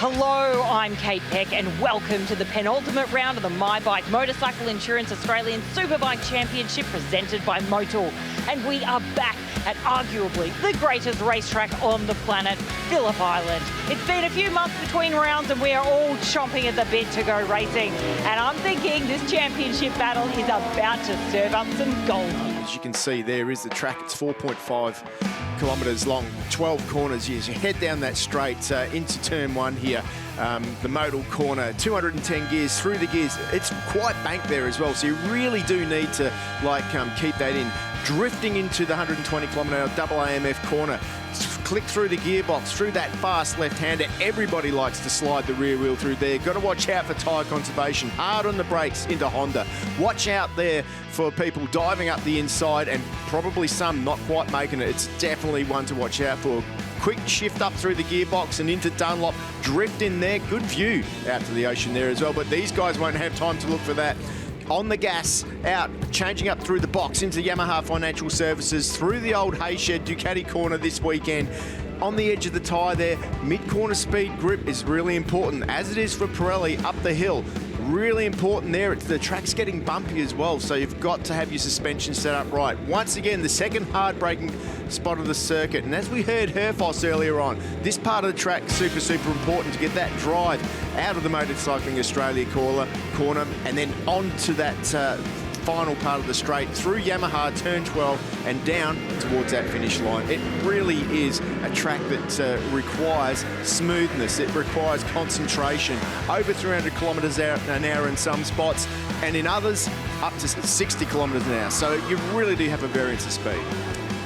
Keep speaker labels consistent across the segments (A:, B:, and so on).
A: Hello, I'm Kate Peck and welcome to the penultimate round of the My Bike Motorcycle Insurance Australian Superbike Championship presented by Motor. And we are back at arguably the greatest racetrack on the planet, Phillip Island. It's been a few months between rounds and we are all chomping at the bit to go racing. And I'm thinking this championship battle is about to serve up some gold.
B: As you can see, there is the track. It's 4.5 kilometres long, 12 corners. As you head down that straight into turn one here, the modal corner, 210 gears through the gears. It's quite banked there as well, so you really do need to keep that in. Drifting into the 120 km/h double AMF corner, click through the gearbox, through that fast left-hander. Everybody likes to slide the rear wheel through there. Got to watch out for tyre conservation. Hard on the brakes into Honda. Watch out there for people diving up the inside and probably some not quite making it. It's definitely one to watch out for. Quick shift up through the gearbox and into Dunlop. Drift in there. Good view out to the ocean there as well, but these guys won't have time to look for that. On the gas, out, changing up through the box into Yamaha Financial Services, through the old Hayshed Ducati corner this weekend. On the edge of the tyre there, mid-corner speed grip is really important, as it is for Pirelli up the hill. Really important there. The track's getting bumpy as well, so you've got to have your suspension set up right. Once again, the second hard braking spot of the circuit, and as we heard Herfoss earlier on, this part of the track super important to get that drive out of the Motorcycling Australia corner and then onto that final part of the straight through Yamaha turn 12 and down towards that finish line. It really is a track that requires smoothness. It requires concentration. Over 300 kilometres an hour in some spots, and in others up to 60 kilometres an hour. So you really do have a variance of speed.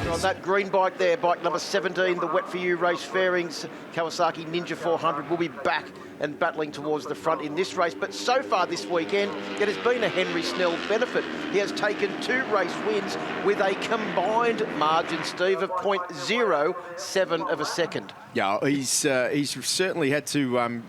C: On that green bike there, bike number 17, the Wet For You race fairings, Kawasaki Ninja 400 will be back and battling towards the front in this race. But so far this weekend, it has been a Henry Snell benefit. He has taken 2 race wins with a combined margin, Steve, of 0.07 of a second.
B: Yeah, he's certainly had to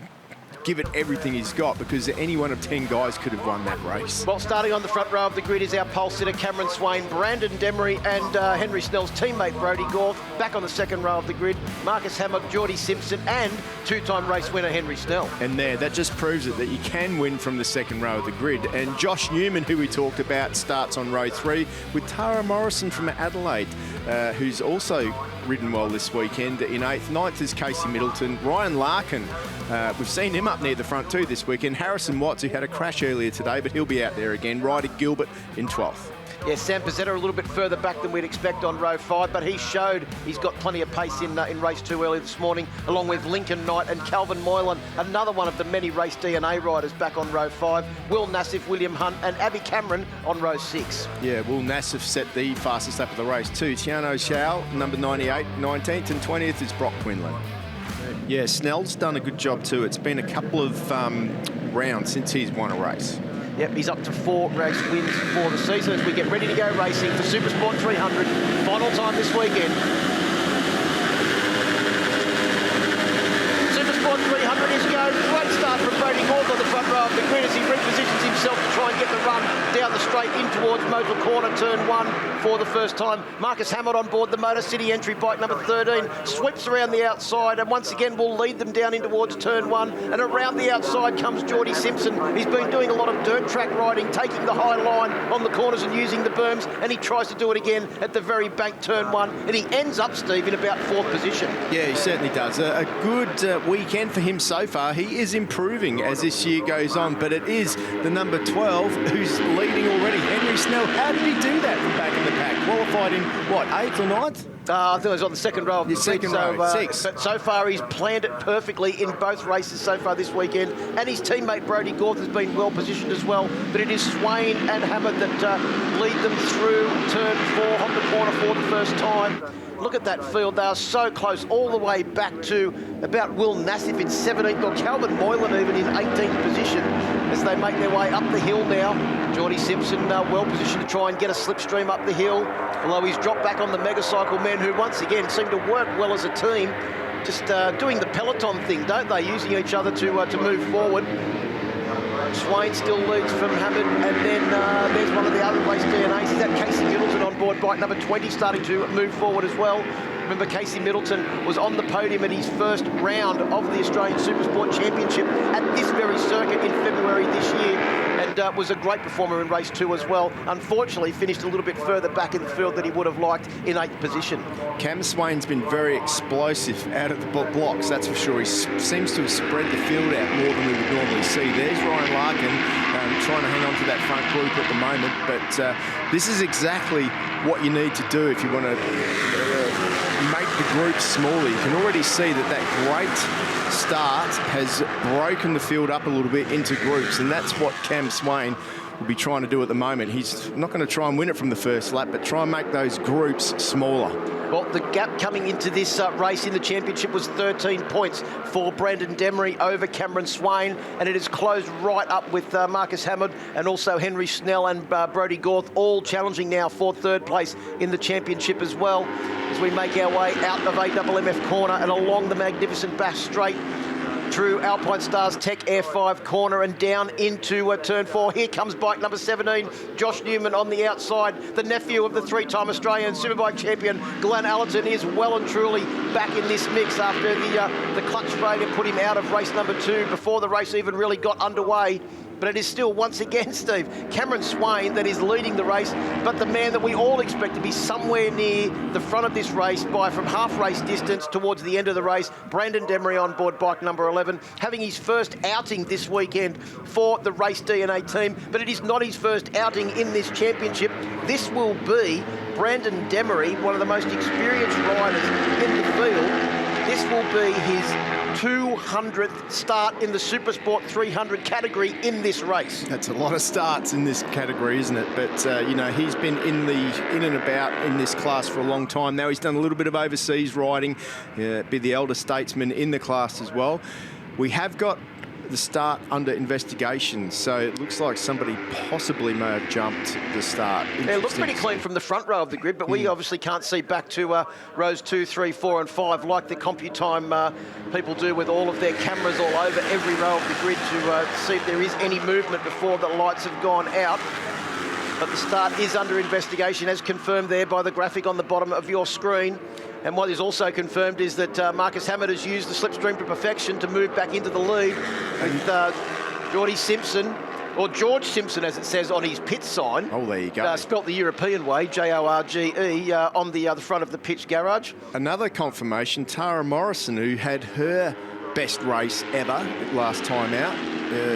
B: give it everything he's got, because any one of 10 guys could have won that race.
C: Well, starting on the front row of the grid is our pole sitter Cameron Swain, Brandon Demery and Henry Snell's teammate Brodie Gorth. Back on the second row of the grid, Marcus Hammock, Geordie Simpson and 2-time race winner Henry Snell. And
B: there, that just proves it that you can win from the second row of the grid. And Josh Newman, who we talked about, starts on row 3 with Tara Morrison from Adelaide, who's also ridden well this weekend in 8th. 9th is Casey Middleton. Ryan Larkin, we've seen him up near the front too this weekend. Harrison Watts, who had a crash earlier today, but he'll be out there again. Ryder Gilbert in 12th.
C: Yeah, Sam Pizzetta a little bit further back than we'd expect on row 5, but he showed he's got plenty of pace in race 2 early this morning, along with Lincoln Knight and Calvin Moylan, another one of the many race DNA riders back on row 5. Will Nassif, William Hunt and Abby Cameron on row 6.
B: Yeah, Will Nassif set the fastest lap of the race too. Tiano Xiao, number 98, 19th, and 20th is Brock Quinlan. Yeah, Snell's done a good job too. It's been a couple of rounds since he's won a race.
C: Yep, he's up to 4 race wins for the season as we get ready to go racing for SuperSport 300. Final time this weekend. SuperSport 300 is go. Great start from Brodie Gorth on the front row of the grid as he repositions himself to try and get the run down the straight in towards Motor Corner, turn 1 for the first time. Marcus Hammond on board the Motor City entry, bike number 13, sweeps around the outside and once again will lead them down in towards turn 1. And around the outside comes Geordie Simpson. He's been doing a lot of dirt track riding, taking the high line on the corners and using the berms, and he tries to do it again at the very bank turn 1, and he ends up, Steve, in about 4th position.
B: Yeah, he certainly does. A good weekend for him so far. He is improving as this year goes on, but it is the number 12 who's leading already. Henry Snell, how did he do that from back in the pack? Qualified in, what, 8th or 9th?
C: I think it was on the second row of the
B: second row, 6.
C: But so far he's planned it perfectly in both races so far this weekend, and his teammate Brodie Gorth has been well positioned as well. But it is Swain and Hammond that lead them through turn 4 on the corner for the first time. Look at that field. They are so close all the way back to about Will Nassif in 17th, or Calvin Moylan even in 18th position as they make their way up the hill now. Geordie Simpson well positioned to try and get a slipstream up the hill, although he's dropped back on the Megacycle men, who once again seem to work well as a team, just doing the peloton thing, don't they, using each other to move forward. Swain still leads from Hammond, and then there's one of the other race DNAs. Is that Casey Middleton on board bike number 20, starting to move forward as well. Remember, Casey Middleton was on the podium in his first round of the Australian Supersport Championship at this very circuit in February this year, and was a great performer in race 2 as well. Unfortunately, finished a little bit further back in the field than he would have liked in 8th position.
B: Cam Swain's been very explosive out of the blocks, that's for sure. He seems to have spread the field out more than we would normally see. There's Ryan Larkin trying to hang on to that front group at the moment, but this is exactly what you need to do if you want to make the group smaller. You can already see that that great start has broken the field up a little bit into groups, and that's what Cam Swain will be trying to do at the moment. He's not going to try and win it from the first lap, but try and make those groups smaller.
C: Well, the gap coming into this race in the championship was 13 points for Brandon Demery over Cameron Swain, and it has closed right up with Marcus Hammond and also Henry Snell and Brodie Gorth all challenging now for 3rd place in the championship as well, as we make our way out of AMMF corner and along the magnificent Bass Straight through Alpine Stars Tech Air 5 corner and down into turn 4. Here comes bike number 17, Josh Newman on the outside, the nephew of the 3-time Australian Superbike champion, Glenn Allerton, is well and truly back in this mix after the clutch failure put him out of race number 2 before the race even really got underway. But it is still, once again, Steve, Cameron Swain that is leading the race, but the man that we all expect to be somewhere near the front of this race by from half race distance towards the end of the race, Brandon Demery on board bike number 11, having his first outing this weekend for the Race DNA team, but it is not his first outing in this championship. This will be Brandon Demery, one of the most experienced riders in the field. This will be his 200th start in the Supersport 300 category in this race.
B: That's a lot of starts in this category, isn't it? But, you know, he's been in and about in this class for a long time now. He's done a little bit of overseas riding, be the elder statesman in the class as well. We have got the start under investigation, so it looks like somebody possibly may have jumped the start.
C: Yeah, it looks pretty clean from the front row of the grid, but we obviously can't see back to rows 2, 3, 4 and 5 like the CompuTime people do with all of their cameras all over every row of the grid to see if there is any movement before the lights have gone out. But the start is under investigation, as confirmed there by the graphic on the bottom of your screen. And what is also confirmed is that Marcus Hammond has used the slipstream to perfection to move back into the lead with George Simpson, or George Simpson as it says on his pit sign.
B: Oh, there you go.
C: Spelt the European way, Jorge, on the front of the pitch garage.
B: Another confirmation, Tara Morrison, who had her best race ever last time out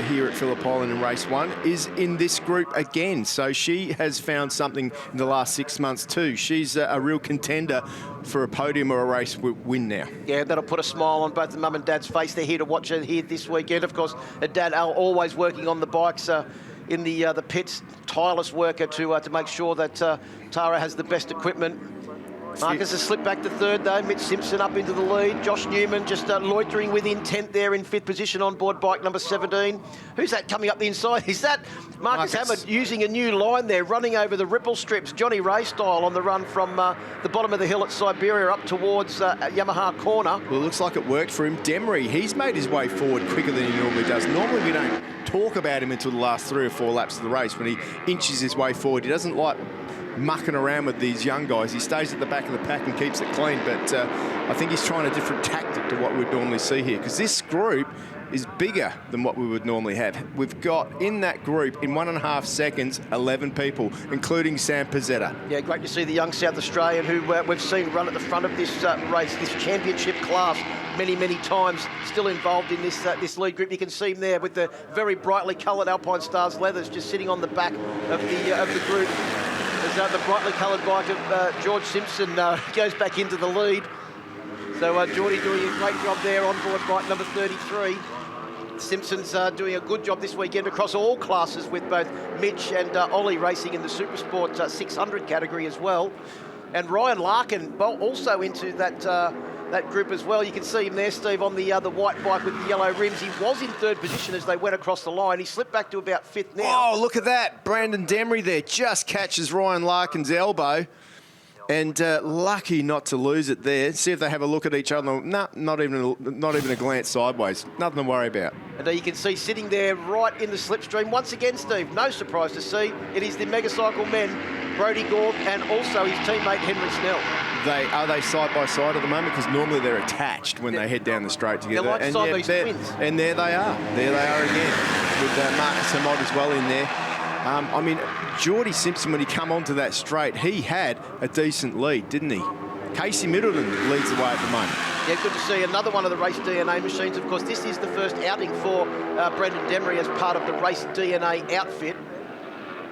B: here at Phillip Island in race 1, is in this group again. So she has found something in the last 6 months too. She's a real contender for a podium or a race win now. Yeah,
C: that'll put a smile on both the mum and dad's face. They're here to watch her here this weekend. Of course, her dad Al always working on the bikes in the pits, tireless worker to make sure that Tara has the best equipment. Marcus has slipped back to 3rd though. Mitch Simpson up into the lead. Josh Newman just loitering with intent there in 5th position on board bike number 17. Who's that coming up the inside? Is that Marcus Hammond using a new line there, running over the ripple strips, Johnny Ray style on the run from the bottom of the hill at Siberia up towards Yamaha corner.
B: Well, it looks like it worked for him. Demery, he's made his way forward quicker than he normally does. Normally we don't talk about him until the last 3 or 4 laps of the race when he inches his way forward. He doesn't like mucking around with these young guys. He stays at the back of the pack and keeps it clean, but I think he's trying a different tactic to what we'd normally see here, because this group is bigger than what we would normally have. We've got in that group, in 1.5 seconds, 11 people, including Sam Pizzetta.
C: Yeah, great to see the young South Australian who we've seen run at the front of this race, this championship class, many, many times, still involved in this lead group. You can see him there with the very brightly coloured Alpine Stars leathers just sitting on the back of the group. As the brightly coloured bike of George Simpson goes back into the lead. So Geordie doing a great job there on board bike number 33. Simpson's doing a good job this weekend across all classes with both Mitch and Ollie racing in the Supersport 600 category as well. And Ryan Larkin also into that group as well. You can see him there, Steve, on the white bike with the yellow rims. He was in 3rd position as they went across the line. He slipped back to about 5th now.
B: Oh, look at that. Brandon Demery there just catches Ryan Larkin's elbow. And lucky not to lose it there. See if they have a look at each other. No, not even a glance sideways. Nothing to worry about.
C: And you can see sitting there right in the slipstream. Once again, Steve, no surprise to see, it is the Megacycle men, Brodie Gorth, and also his teammate Henry Snell.
B: Are they side by side at the moment? Because normally they're attached when they head down the straight together.
C: They're like Siamese twins.
B: And there they are. There they are again, with Marcus Hamod as well in there. I mean, Geordie Simpson, when he come onto that straight, he had a decent lead, didn't he? Casey Middleton leads the way at the moment.
C: Yeah, good to see another one of the race DNA machines. Of course, this is the first outing for Brendan Demery as part of the race DNA outfit.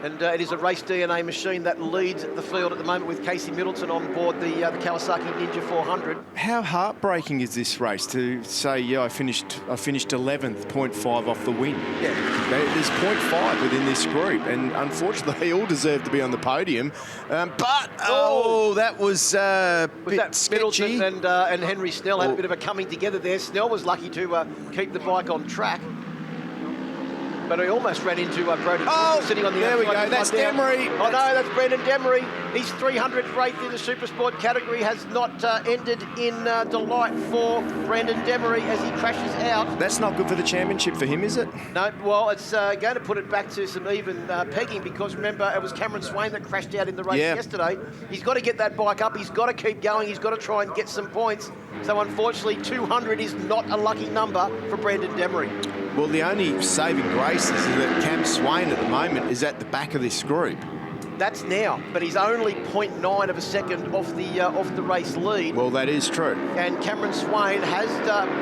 C: And it is a race DNA machine that leads the field at the moment with Casey Middleton on board the Kawasaki Ninja 400.
B: How heartbreaking is this race to say, yeah, I finished 11th, 0.5 off the win?
C: Yeah.
B: There's 0.5 within this group, and unfortunately, they all deserve to be on the podium. That was bit sketchy.
C: Middleton and Henry Snell had a bit of a coming together there. Snell was lucky to keep the bike on track. But he almost ran into Broden sitting on the
B: there
C: outside.
B: We go. That's Demery.
C: Oh, no, that's Brendan Demery. His 300th race in the SuperSport category has not ended in delight for Brendan Demery as he crashes out.
B: That's not good for the championship for him, is it?
C: No, well, it's going to put it back to some even pegging because, remember, it was Cameron Swain that crashed out in the race yesterday. He's got to get that bike up. He's got to keep going. He's got to try and get some points. So, unfortunately, 200 is not a lucky number for Brendan Demery.
B: Well, the only saving grace is that Cam Swain at the moment is at the back of this group.
C: That's now, but he's only 0.9 of a second off the race lead.
B: Well, that is true.
C: And Cameron Swain has,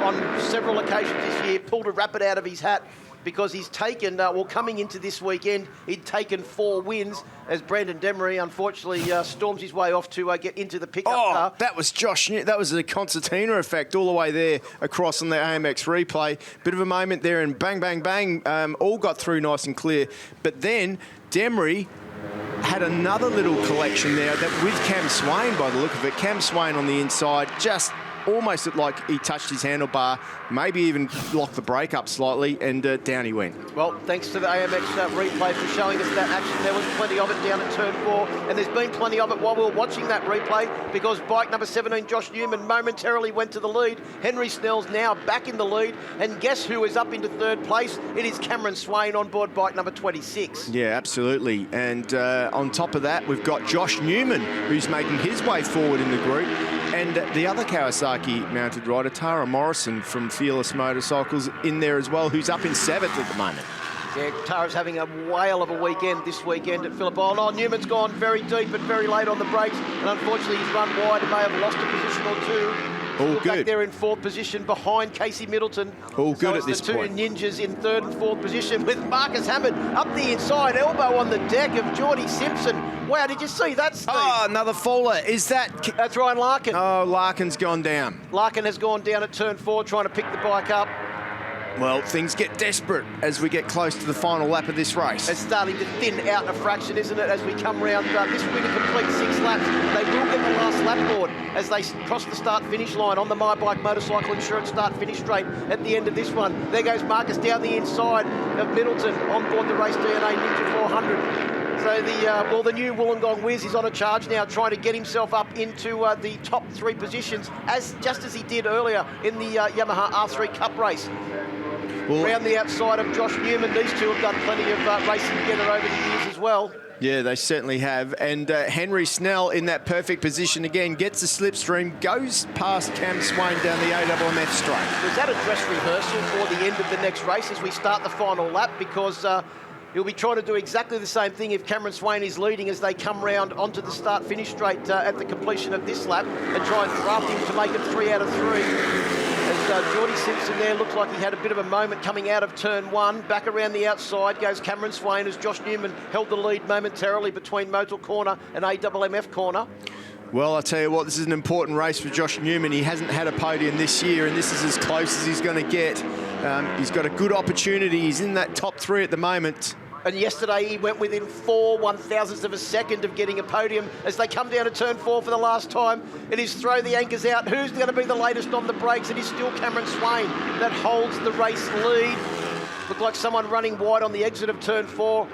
C: on several occasions this year, pulled a rabbit out of his hat because he's taken, coming into this weekend, he'd taken 4 wins as Brendan Demery, unfortunately, storms his way off to get into the pickup car.
B: That was Josh. That was a concertina effect all the way there across on the AMX replay. Bit of a moment there and bang, bang, bang. All got through nice and clear. But then Demery had another little collection there that with Cam Swain, by the look of it. Cam Swain on the inside, just almost looked like he touched his handlebar, maybe even locked the brake up slightly, and down he went.
C: Well, thanks to the AMX replay for showing us that action. There was plenty of it down at turn 4, and there's been plenty of it while we were watching that replay because bike number 17, Josh Newman, momentarily went to the lead. Henry Snell's now back in the lead, and guess who is up into 3rd place? It is Cameron Swain on board bike number 26.
B: Yeah, absolutely. And on top of that, we've got Josh Newman, who's making his way forward in the group. And the other Kawasaki mounted rider, Tara Morrison from Fearless Motorcycles, in there as well, who's up in 7th at the moment.
C: Yeah, Tara's having a whale of a weekend this weekend at Phillip. Oh, no, Newman's gone very deep and very late on the brakes. And unfortunately, he's run wide and may have lost a position or two.
B: All
C: good. Back there in 4th position behind Casey Middleton.
B: All good at this point.
C: The two ninjas in 3rd and 4th position with Marcus Hammond up the inside, elbow on the deck of Geordie Simpson. Wow, did you see that, Steve?
B: Oh, another faller. Is that...
C: That's Ryan Larkin.
B: Oh, Larkin's gone down.
C: Larkin has gone down at turn 4 trying to pick the bike up.
B: Well, things get desperate as we get close to the final lap of this race.
C: It's starting to thin out a fraction, isn't it, as we come round. This will be to complete 6 laps. They will get the last lap board as they cross the start-finish line on the My Bike Motorcycle Insurance start-finish straight at the end of this one. There goes Marcus down the inside of Middleton on board the Race DNA Ninja 400. So the new Wollongong Whiz is on a charge now, trying to get himself up into the top 3 positions, just as he did earlier in the Yamaha R3 Cup race. Around the outside of Josh Newman, these two have done plenty of racing together over the years as well.
B: Yeah, they certainly have. And Henry Snell in that perfect position again, gets the slipstream, goes past Cam Swain down the AWMF straight.
C: Was that a dress rehearsal for the end of the next race as we start the final lap? Because he'll be trying to do exactly the same thing if Cameron Swain is leading as they come round onto the start-finish straight at the completion of this lap and try and draft him to make it 3 out of 3. As Geordie Simpson there looked like he had a bit of a moment coming out of turn 1. Back around the outside goes Cameron Swain as Josh Newman held the lead momentarily between Motor Corner and AWMF Corner.
B: Well, I tell you what, this is an important race for Josh Newman. He hasn't had a podium this year, and this is as close as he's going to get. He's got a good opportunity. He's in that top 3 at the moment.
C: And yesterday he went within 4 1/1000ths of a second of getting a podium as they come down to turn 4 for the last time. It is throw the anchors out. Who's going to be the latest on the brakes? It is still Cameron Swain that holds the race lead. Looked like someone running wide on the exit of turn 4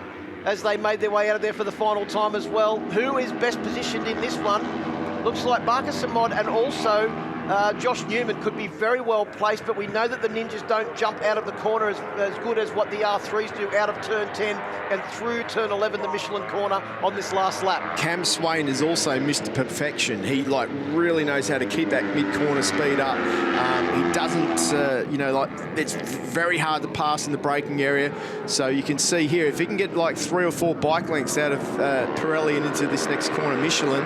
C: as they made their way out of there for the final time as well. Who is best positioned in this one? Looks like Marcus Amod and also Josh Newman could be very well placed, but we know that the Ninjas don't jump out of the corner as good as what the R3s do out of turn 10 and through turn 11, the Michelin corner on this last lap.
B: Cam Swain is also Mr. Perfection. He really knows how to keep that mid-corner speed up. He doesn't, it's very hard to pass in the braking area. So you can see here, if he can get 3 or 4 bike lengths out of Pirelli and into this next corner, Michelin.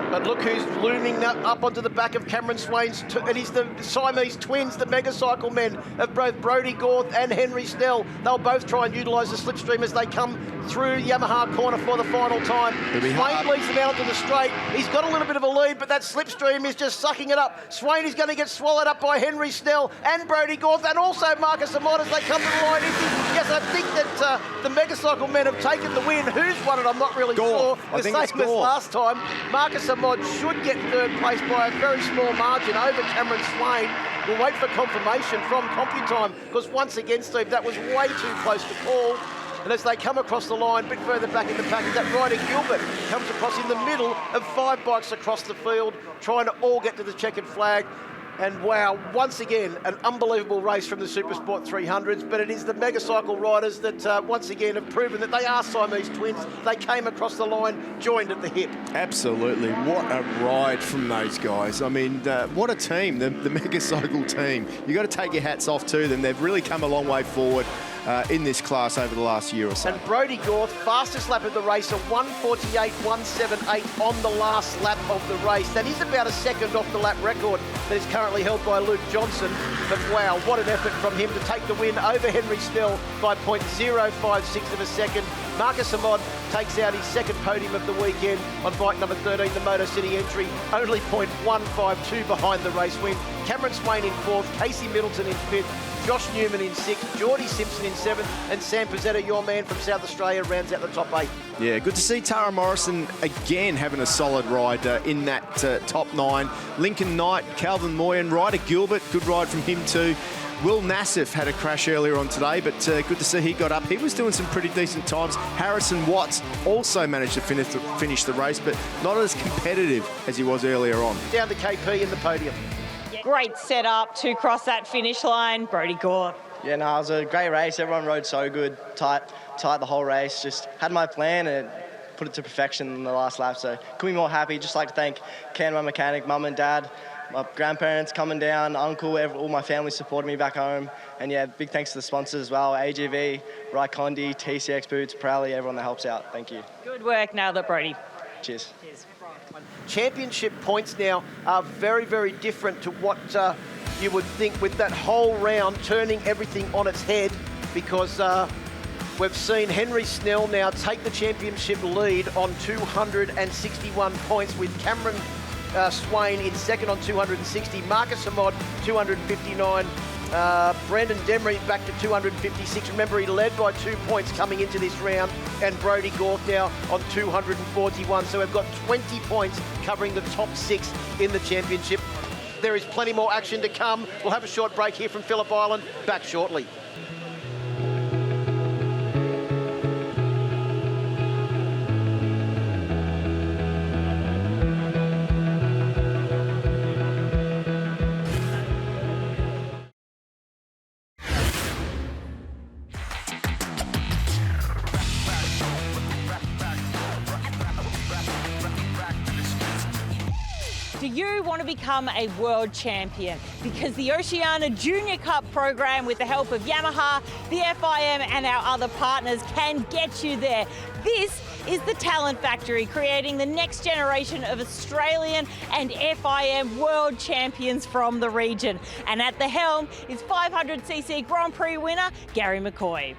C: But look who's looming up onto the back of Cameron Swain's, and he's the Siamese twins, the megacycle men of both Brodie Gorth and Henry Snell. They'll both try and utilise the slipstream as they come through Yamaha corner for the final time. Swain leads them out onto the straight. He's got a little bit of a lead, but that slipstream is just sucking it up. Swain is going to get swallowed up by Henry Snell and Brodie Gorth, and also Marcus Amott as they come to the line. Yes, I think that the megacycle men have taken the win. Who's won it? I'm not really sure. The same as last time. Marcus Amott should get third place by a very small margin over Cameron Swain. We'll wait for confirmation from CompuTime, because once again, Steve, that was way too close to call. And as they come across the line, a bit further back in the package, that Ryder Gilbert comes across in the middle of 5 bikes across the field, trying to all get to the checkered flag. And wow, once again, an unbelievable race from the SuperSport 300s, but it is the megacycle riders that once again have proven that they are Siamese twins. They came across the line, joined at the hip.
B: Absolutely. What a ride from those guys. I mean, what a team, the megacycle team. You've got to take your hats off to them. They've really come a long way forward in this class over the last year or so.
C: And Brodie Gorth, fastest lap of the race, a 1:48.178 on the last lap of the race. That is about a second off the lap record that is currently held by Luke Johnson. But wow, what an effort from him to take the win over Henry Snell by 0.056 of a second. Marcus Amott takes out his second podium of the weekend on bike number 13, the Motor City entry, only 0.152 behind the race win. Cameron Swain in 4th, Casey Middleton in 5th, Josh Newman in 6th, Geordie Simpson in 7th, and Sam Pizzetta, your man from South Australia, rounds out the top 8.
B: Yeah, good to see Tara Morrison again having a solid ride in that top 9. Lincoln Knight, Calvin Moyen, Ryder Gilbert, good ride from him too. Will Nassif had a crash earlier on today, but good to see he got up. He was doing some pretty decent times. Harrison Watts also managed to finish the race, but not as competitive as he was earlier on.
C: Down to KP in the podium.
A: Great setup to cross that finish line, Brodie Gorth.
D: Yeah, no, it was a great race. Everyone rode so good, tight the whole race. Just had my plan and put it to perfection in the last lap. So couldn't be more happy. Just like to thank Ken, my mechanic, mum and dad, my grandparents coming down, uncle, all my family supported me back home. And yeah, big thanks to the sponsors as well, AGV, Raikondi, TCX Boots, Pirelli, everyone that helps out. Thank you.
A: Good work, nailed it, Brodie.
D: Cheers.
C: Championship points now are very, very different to what you would think, with that whole round turning everything on its head, because we've seen Henry Snell now take the championship lead on 261 points, with Cameron Swain in second on 260, Marcus Amott 259, Brandon Demery back to 256. Remember, he led by 2 points coming into this round, and Brodie Gorth now on 241. So we've got 20 points covering the top 6 in the championship. There is plenty more action to come. We'll have a short break here from Phillip Island. Back shortly.
A: Do you want to become a world champion? Because the Oceania Junior Cup program, with the help of Yamaha, the FIM and our other partners, can get you there. This is the Talent Factory, creating the next generation of Australian and FIM world champions from the region. And at the helm is 500cc Grand Prix winner Gary McCoy.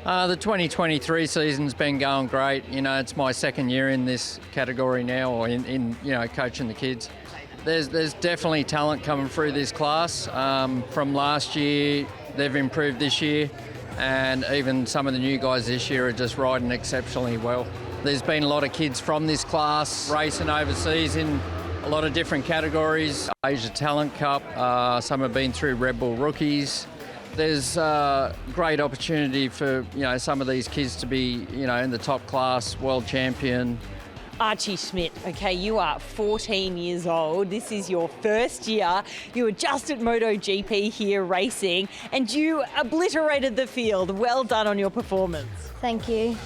E: The 2023 season's been going great. You know, it's my second year in this category now, or in coaching the kids. There's definitely talent coming through this class. From last year, they've improved this year, and even some of the new guys this year are just riding exceptionally well. There's been a lot of kids from this class racing overseas in a lot of different categories. Asia Talent Cup, some have been through Red Bull Rookies. There's great opportunity for some of these kids to be in the top class, world champion,
A: Archie Schmidt, okay, you are 14 years old. This is your first year. You were just at MotoGP here racing and you obliterated the field. Well done on your performance.
F: Thank you.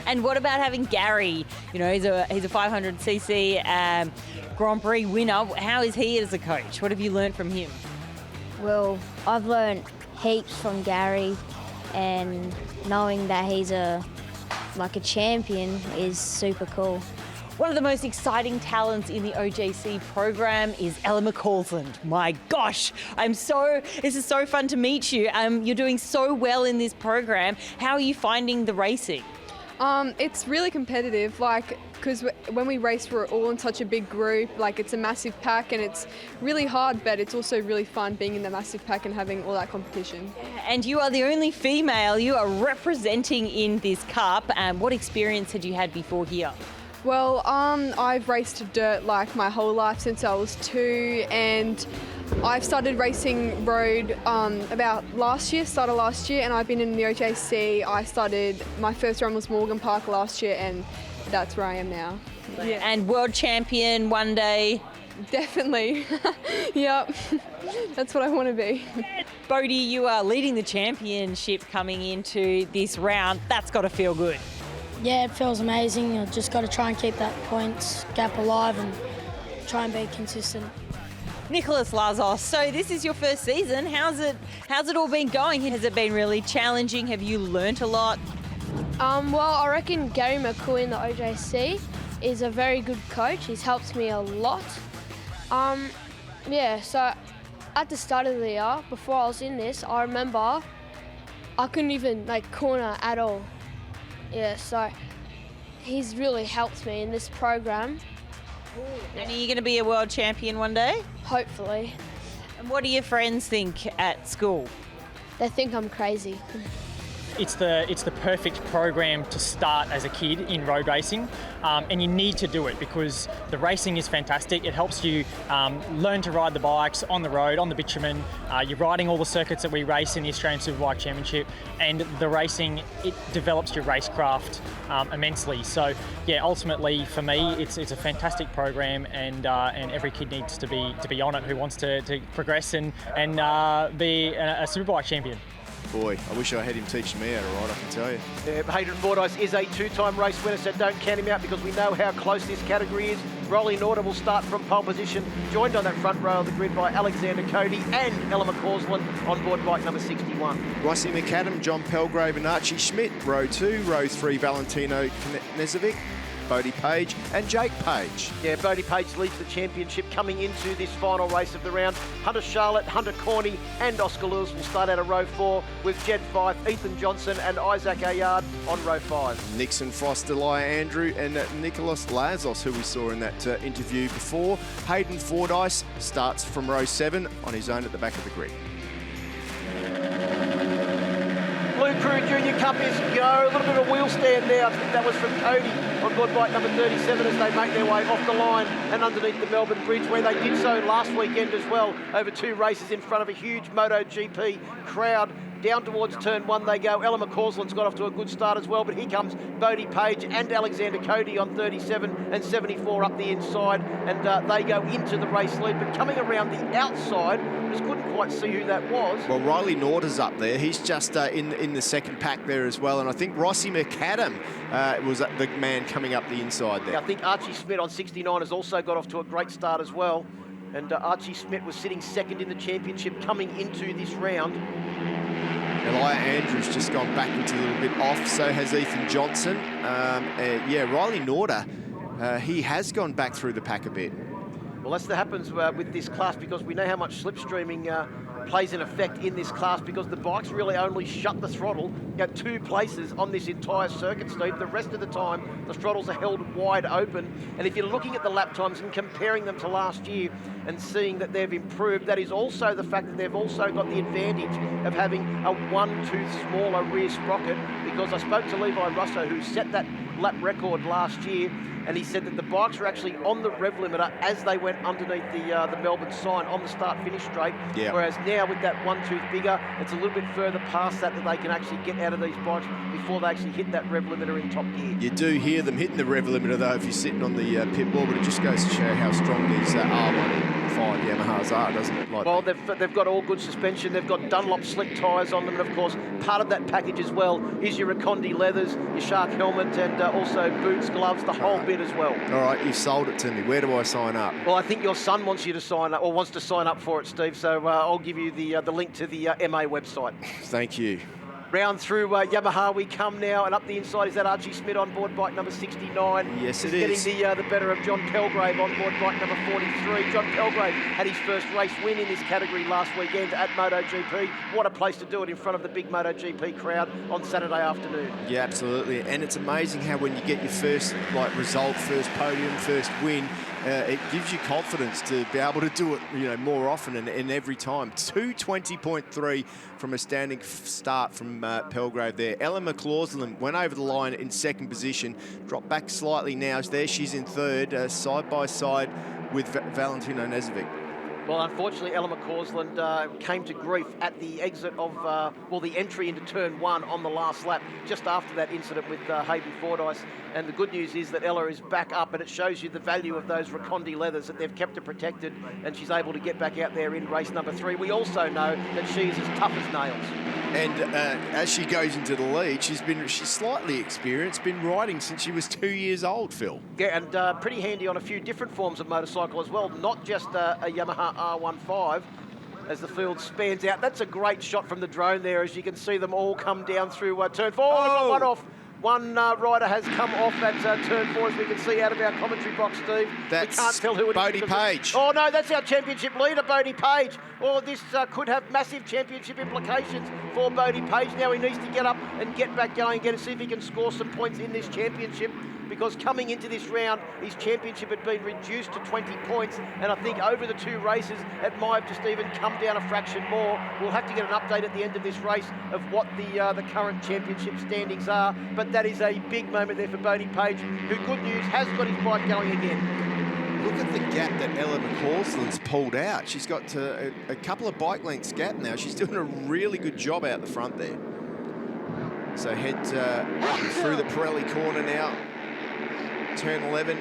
A: And what about having Gary? You know, he's a 500cc Grand Prix winner. How is he as a coach? What have you learned from him?
F: Well, I've learned heaps from Gary, and knowing that he's a champion is super cool.
A: One of the most exciting talents in the OJC program is Ella McCausland. My gosh, this is so fun to meet you. You're doing so well in this program. How are you finding the racing?
G: It's really competitive, because when we race, we're all in such a big group. It's a massive pack, and it's really hard, but it's also really fun being in the massive pack and having all that competition.
A: And you are the only female. You are representing in this cup. What experience had you had before here?
G: Well, I've raced dirt my whole life since I was 2, and I've started racing road about started last year, and I've been in the OJC. My first run was Morgan Park last year, and that's where I am now.
A: Yeah. And world champion one day?
G: Definitely. Yep. That's what I want to be.
A: Bodie, you are leading the championship coming into this round. That's got to feel good.
H: Yeah, it feels amazing. I've just got to try and keep that points gap alive and try and be consistent.
A: Nicholas Lazos, so this is your first season. How's it all been going? Has it been really challenging? Have you learnt a lot?
I: Well, I reckon Gary McCool in the OJC is a very good coach. He's helped me a lot. So at the start of the year, before I was in this, I remember I couldn't even corner at all. Yeah, so he's really helped me in this program.
A: And are you going to be a world champion one day?
I: Hopefully.
A: And what do your friends think at school?
I: They think I'm crazy.
J: It's the perfect program to start as a kid in road racing, and you need to do it because the racing is fantastic. It helps you learn to ride the bikes on the road, on the bitumen. You're riding all the circuits that we race in the Australian Superbike Championship, and the racing, it develops your racecraft immensely. So yeah, ultimately for me, it's a fantastic program, and every kid needs to be on it who wants to progress and be a Superbike champion.
B: Boy, I wish I had him teaching me how to ride, I can tell you.
C: Yeah, Hayden Fordyce is a 2-time race winner, so don't count him out because we know how close this category is. Rolly Norder will start from pole position, joined on that front row of the grid by Alexander Cody and Ella McCausland on board bike number 61.
B: Rossi McAdam, John Pelgrave and Archie Schmidt, row 2, row 3, Valentino Knezovic, Bodie Page and Jake Page.
C: Yeah, Bodie Page leads the championship coming into this final race of the round. Hunter Charlotte, Hunter Corney and Oscar Lewis will start out of row 4 with Jed Fife, Ethan Johnson and Isaac Ayard on row 5.
B: Nixon Frost, Elia Andrew and Nicholas Lazos, who we saw in that interview before. Hayden Fordyce starts from row 7 on his own at the back of the grid.
C: Blue Crew Junior Cup is go. A little bit of a wheel stand there. I think that was from Cody on board bike number 37 as they make their way off the line and underneath the Melbourne Bridge, where they did so last weekend as well, over 2 races in front of a huge MotoGP crowd. Down towards turn 1 they go. Ella McCausland's got off to a good start as well, but here comes Bodie Page and Alexander Cody on 37 and 74 up the inside, and they go into the race lead. But coming around the outside, just couldn't quite see who that was.
B: Well, Riley Norder's up there. He's just in the second pack there as well, and I think Rossi McAdam was the man coming up the inside there.
C: Yeah, I think Archie Schmidt on 69 has also got off to a great start as well, and Archie Schmidt was sitting second in the championship coming into this round.
B: Elia Andrews just gone backwards a little bit off, so has Ethan Johnson. Riley Norder, he has gone back through the pack a bit.
C: Well, that's what happens with this class, because we know how much slipstreaming plays an effect in this class, because the bikes really only shut the throttle 2 places on this entire circuit, Steve. The rest of the time, the throttles are held wide open. And if you're looking at the lap times and comparing them to last year and seeing that they've improved, that is also the fact that they've also got the advantage of having a 1 tooth smaller rear sprocket, because I spoke to Levi Russo, who set that lap record last year, and he said that the bikes were actually on the rev limiter as they went underneath the Melbourne sign on the start-finish straight, whereas now with that one tooth bigger, it's a little bit further past that they can actually get out of these bikes before they actually hit that rev limiter in top gear.
B: You do hear them hitting the rev limiter though if you're sitting on the pit wall, but it just goes to show how strong these R15 Yamahas are, doesn't it? Like
C: well, they've got all good suspension. They've got Dunlop slick tyres on them, and of course, part of that package as well is your Recondi leathers, your Shark helmet, and also boots, gloves, the whole bit as well.
B: All right, you've sold it to me. Where do I sign up?
C: Well, I think your son wants you to sign up, or wants to sign up for it, Steve. So I'll give you the link to the MA website.
B: Thank you.
C: Round through Yamaha we come now, and up the inside is that Archie Smith on board bike number 69.
B: Yes, it
C: is.
B: is.
C: Getting the better of John Pelgrave on board bike number 43. John Pelgrave had his first race win in this category last weekend at MotoGP. What a place to do it in front of the big MotoGP crowd on Saturday afternoon.
B: Yeah, absolutely. And it's amazing how when you get your first result, first podium, first win, it gives you confidence to be able to do it, more often and every time. 2:20.3 from a standing start from Pelgrave there. Ella McLaughlin went over the line in second position, dropped back slightly now. There she's in third, side by side with Valentino Nezovic.
C: Well, unfortunately, Ella McCausland came to grief at the exit of, the entry into turn 1 on the last lap, just after that incident with Hayden Fordyce. And the good news is that Ella is back up, and it shows you the value of those Recondi leathers, that they've kept her protected, and she's able to get back out there in race number 3. We also know that she's as tough as nails.
B: And as she goes into the lead, she's slightly experienced, been riding since she was 2 years old, Phil.
C: Yeah, and pretty handy on a few different forms of motorcycle as well, not just a Yamaha R15 as the field spans out. That's a great shot from the drone there, as you can see them all come down through turn 4. Oh, one off. One rider has come off at turn 4, as we can see out of our commentary box, Steve.
B: That's
C: we can't tell who it
B: Bodie
C: is.
B: Page.
C: Oh, no, that's our championship leader, Bodie Page. Oh, this could have massive championship implications for Bodie Page. Now he needs to get up and get back going again and see if he can score some points in this championship, because coming into this round, his championship had been reduced to 20 points, and I think over the 2 races, it might have just even come down a fraction more. We'll have to get an update at the end of this race of what the current championship standings are, but that is a big moment there for Bodie Page, who, good news, has got his bike going again.
B: Look at the gap that Ella McCausland's pulled out. She's got a couple of bike lengths gap now. She's doing a really good job out the front there. So head through the Pirelli corner now. Turn 11,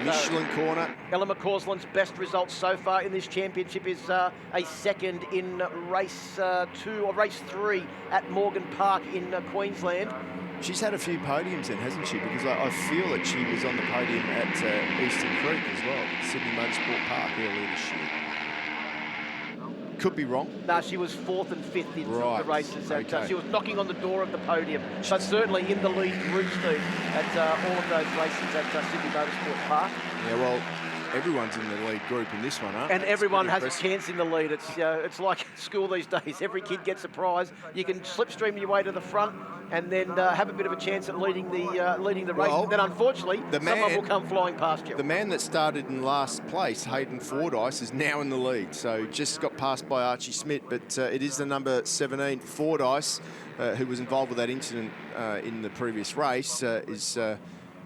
B: Michelin corner.
C: Ella McCausland's best result so far in this championship is a second in race 2 or race 3 at Morgan Park in Queensland.
B: She's had a few podiums then, hasn't she? Because I feel that she was on the podium at Eastern Creek as well, Sydney Motorsport Park earlier this year. Could be wrong.
C: No, she was 4th and 5th in
B: right.
C: the races.
B: Okay.
C: She was knocking on the door of the podium, but certainly in the lead group, Steve, at all of those races at Sydney Motorsport Park.
B: Yeah, well, everyone's in the lead group in this one, aren't they?
C: And everyone has a chance in the lead. It's like school these days. Every kid gets a prize. You can slipstream your way to the front and then have a bit of a chance at leading the race.
B: Well,
C: then, unfortunately, someone will come flying past you.
B: The man that started in last place, Hayden Fordyce, is now in the lead. So just got passed by Archie Smith, but it is the number 17, Fordyce, who was involved with that incident in the previous race, is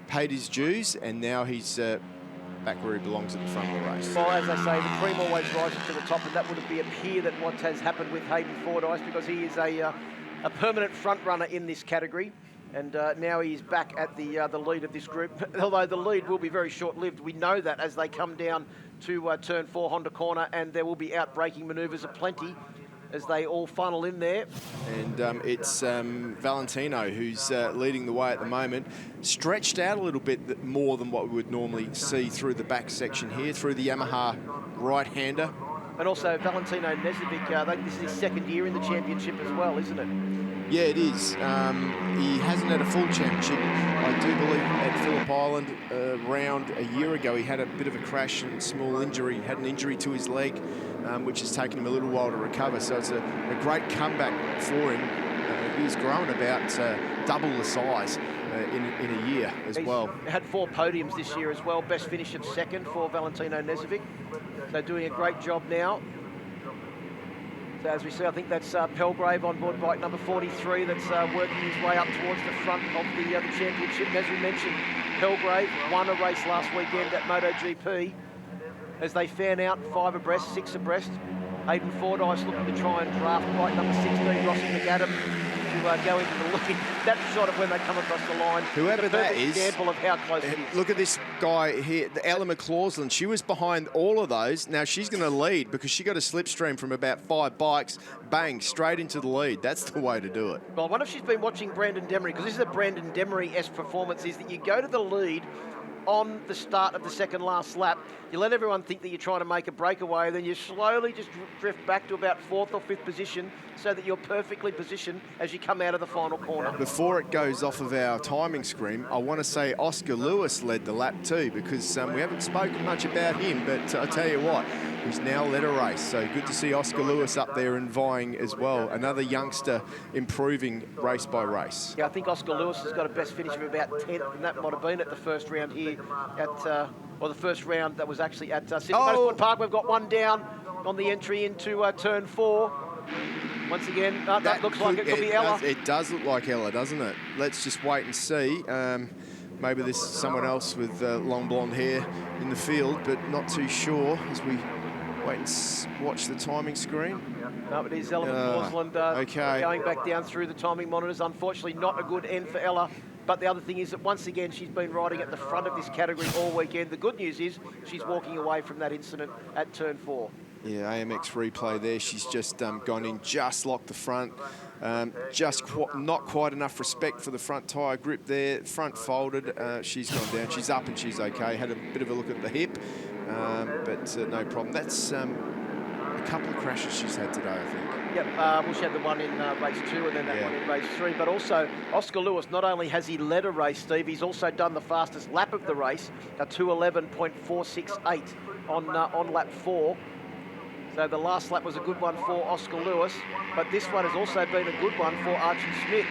B: paid his dues, and now he's back where he belongs at the front of the race.
C: Well, as I say, the cream always rises to the top, and that would appear that what has happened with Hayden Fordyce, because he is a permanent front runner in this category, and now he's back at the lead of this group. Although the lead will be very short-lived, we know that as they come down to turn 4 Honda corner, and there will be out-braking manoeuvres aplenty as they all funnel in there.
B: And it's Valentino who's leading the way at the moment. Stretched out a little bit more than what we would normally see through the back section here, through the Yamaha right-hander.
C: And also Valentino Nezovic, this is his second year in the championship as well, isn't it?
B: Yeah, it is. He hasn't had a full championship. I do believe at Phillip Island around a year ago, he had a bit of a crash and small injury. He had an injury to his leg, which has taken him a little while to recover. So it's a great comeback for him. He's grown about double the size in a year as well.
C: He's had 4 podiums this year as well. Best finish of second for Valentino Nezovic. So doing a great job now. So as we see, I think that's Pelgrave on board bike number 43 that's working his way up towards the front of the championship. And as we mentioned, Pelgrave won a race last weekend at MotoGP. As they fan out 5 abreast, 6 abreast, Hayden Fordyce looking to try and draft bike number 16, Rossi McAdam, to go into the lead. That's sort of when they come across the line.
B: Whoever that is,
C: example of how close it is.
B: Look at this guy here, Ella McLaughlin. She was behind all of those. Now she's going to lead because she got a slipstream from about 5 bikes. Bang, straight into the lead. That's the way to do it.
C: Well, I wonder if she's been watching Brandon Demery, because this is a Brandon Demery-esque performance, is that you go to the lead on the start of the second last lap. You let everyone think that you're trying to make a breakaway, then you slowly just drift back to about 4th or 5th position so that you're perfectly positioned as you come out of the final corner.
B: Before it goes off of our timing screen, I want to say Oscar Lewis led the lap too, because we haven't spoken much about him, but I tell you what, he's now led a race. So good to see Oscar Lewis up there and vying as well. Another youngster improving race by race.
C: Yeah, I think Oscar Lewis has got a best finish of about 10th, and that might have been at the first round here at, or the first round that was actually at Sydney Motorsport Park. We've got one down on the entry into turn 4. Once again, that looks like it could be Ella.
B: It does look like Ella, doesn't it? Let's just wait and see. Maybe there's someone else with long blonde hair in the field, but not too sure as we wait and watch the timing screen.
C: No, it is Ella McLaughlin going back down through the timing monitors. Unfortunately, not a good end for Ella. But the other thing is that once again, she's been riding at the front of this category all weekend. The good news is she's walking away from that incident at turn 4.
B: Yeah, AMX replay there. She's just gone in, just locked the front. Not quite enough respect for the front tyre grip there. Front folded. She's gone down. She's up and she's okay. Had a bit of a look at the hip, but no problem. That's a couple of crashes she's had today, I think.
C: Yep, well, she had the one in race 2 and then that one in race 3. But also, Oscar Lewis, not only has he led a race, Steve, he's also done the fastest lap of the race, a 2:11.468 on lap 4. So the last lap was a good one for Oscar Lewis, but this one has also been a good one for Archie Smith.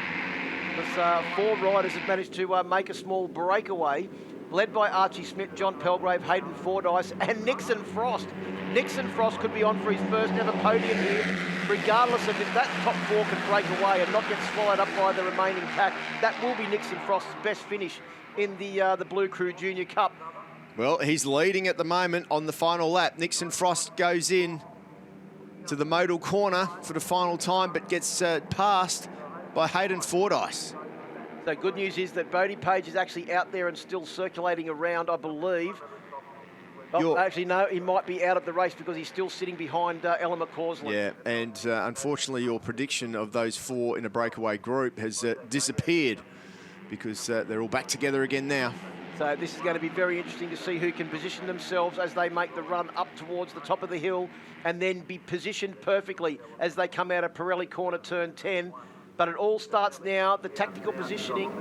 C: Because 4 riders have managed to make a small breakaway, led by Archie Smith, John Pelgrave, Hayden Fordyce, and Nixon Frost. Nixon Frost could be on for his first ever podium here, regardless of if that top 4 can break away and not get swallowed up by the remaining pack. That will be Nixon Frost's best finish in the Blue Crew Junior Cup.
B: Well, he's leading at the moment on the final lap. Nixon Frost goes in to the modal corner for the final time, but gets passed by Hayden Fordyce.
C: So good news is that Bodie Page is actually out there and still circulating around, I believe. Oh, actually, no, he might be out of the race because he's still sitting behind Ella McLaughlin.
B: Yeah, and unfortunately your prediction of those 4 in a breakaway group has disappeared because they're all back together again now.
C: So this is going to be very interesting to see who can position themselves as they make the run up towards the top of the hill and then be positioned perfectly as they come out of Pirelli corner turn 10. But it all starts now, the tactical positioning.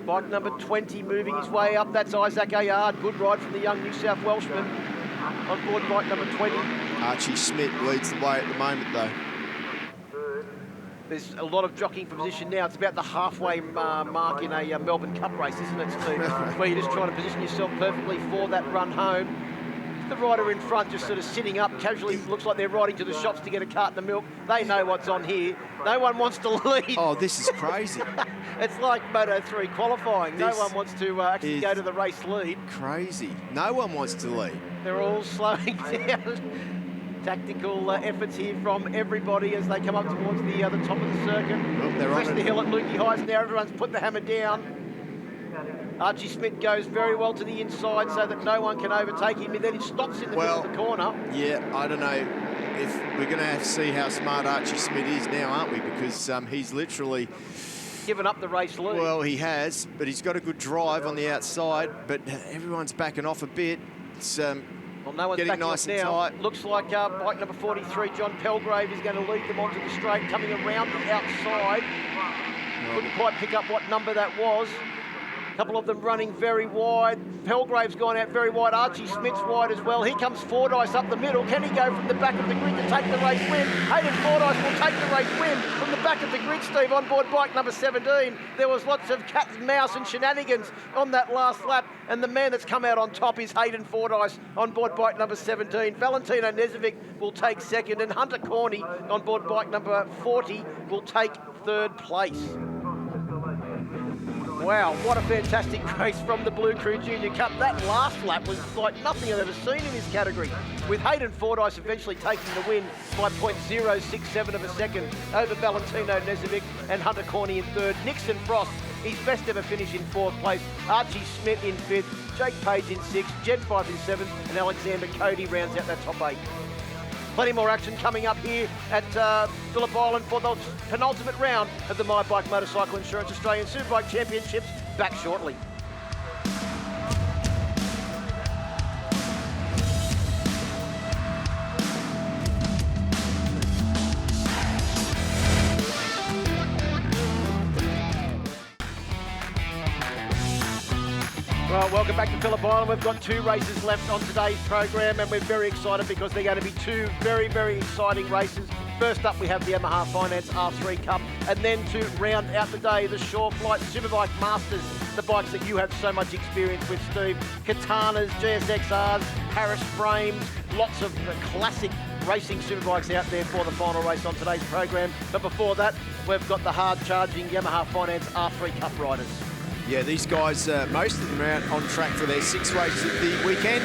C: Bike number 20 moving his way up. That's Isaac Ayard. Good ride from the young New South Welshman on board bike number 20.
B: Archie Smith leads the way at the moment, though.
C: There's a lot of jockeying for position now. It's about the halfway mark in a Melbourne Cup race, isn't it, Steve? Where you're just trying to position yourself perfectly for that run home. The rider in front just sort of sitting up casually, looks like they're riding to the shops to get a carton of milk. They know what's on here. No one wants to lead.
B: Oh, this is crazy.
C: It's like Moto3 qualifying. No one wants to actually go to the race lead.
B: Crazy. No one wants to lead.
C: They're all slowing down. Tactical efforts here from everybody as they come up towards the top of the circuit.
B: Well, they're
C: Crest
B: on
C: the hill at Lukey Heights now. Everyone's put the hammer down. Archie Smith goes very well to the inside so that no one can overtake him, and then he stops in the middle of the corner.
B: Yeah, I don't know if we're going to have to see how smart Archie Smith is now, aren't we? Because he's literally
C: given up the race lead.
B: Well, he has, but he's got a good drive on the outside, but everyone's backing off a bit. It's
C: well, no one's
B: getting nice and tight.
C: Looks like bike number 43, John Pelgrave, is going to lead them onto the straight, coming around the outside. Couldn't quite pick up what number that was. couple of them running very wide. Pelgrave's gone out very wide. Archie Smith's wide as well. Here comes Fordyce up the middle. Can he go from the back of the grid to take the race win? Hayden Fordyce will take the race win from the back of the grid, Steve, on board bike number 17. There was lots of cat and mouse and shenanigans on that last lap, and the man that's come out on top is Hayden Fordyce on board bike number 17. Valentino Nezovic will take second, and Hunter Corney on board bike number 40 will take third place. Wow, what a fantastic race from the Blue Crew Junior Cup. That last lap was like nothing I've ever seen in this category, with Hayden Fordyce eventually taking the win by 0.067 of a second over Valentino Nezovic and Hunter Corney in third. Nixon Frost, his best ever finish in fourth place. Archie Smith in fifth, Jake Page in sixth, Jed Fife in seventh, and Alexander Cody rounds out that top eight. Plenty more action coming up here at Phillip Island for the penultimate round of the My Bike Motorcycle Insurance Australian Superbike Championships. Back shortly. Well, welcome back to Phillip Island. We've got 2 races left on today's program, and we're very excited because they're going to be 2 very, very exciting races. First up, we have the Yamaha Finance R3 Cup, and then to round out the day, the Shore Flight Superbike Masters, the bikes that you have so much experience with, Steve. Katanas, GSXRs, Paris frames, lots of classic racing superbikes out there for the final race on today's program. But before that, we've got the hard-charging Yamaha Finance R3 Cup riders.
B: Yeah, these guys, most of them are out on track for their 6th race of the weekend.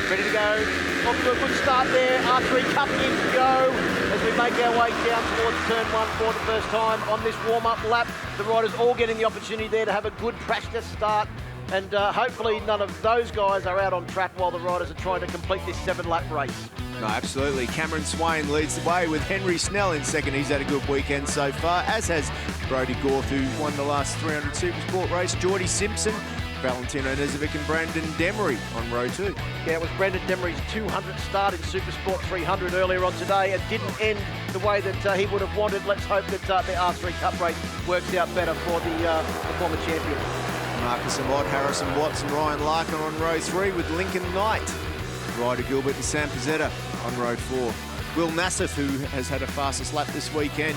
C: Ready to go. Off to a good start there. R3 Cup in to go as we make our way down towards turn 1 for the first time on this warm-up lap. The riders all getting the opportunity there to have a good practice start, and hopefully none of those guys are out on track while the riders are trying to complete this 7-lap race.
B: No, absolutely. Cameron Swain leads the way with Henry Snell in second. He's had a good weekend so far, as has Brodie Gorth, who won the last 300 Supersport race. Geordie Simpson, Valentino Nezovic and Brandon Demery on row 2.
C: Yeah, it was Brandon Demery's 200th start in Supersport 300 earlier on today. It didn't end the way that he would have wanted. Let's hope that the R3 Cup race works out better for the former champion.
B: Marcus Amott, Harrison Watts and Ryan Larkin on row 3 with Lincoln Knight, Ryder Gilbert and Sam Pizzetta on row 4. Will Nassif, who has had a fastest lap this weekend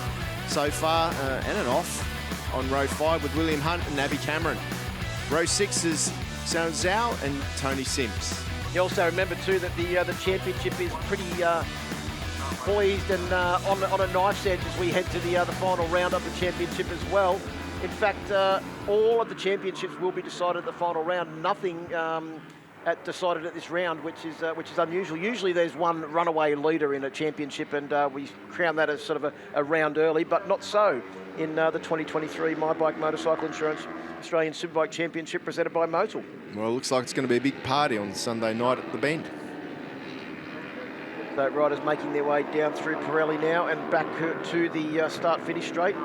B: so far, and an off on row 5 with William Hunt and Abby Cameron. Row 6 is Sam Zhao and Tony Sims.
C: You also remember too that the championship is pretty poised and on a knife's edge as we head to the final round of the championship as well. In fact, all of the championships will be decided at the final round. Nothing decided at this round, which is unusual. Usually there's one runaway leader in a championship, and we crown that as sort of a round early, but not so in the 2023 My Bike Motorcycle Insurance Australian Superbike Championship presented by Motul.
B: Well, it looks like it's going to be a big party on Sunday night at the Bend.
C: So riders making their way down through Pirelli now and back to the start-finish straight.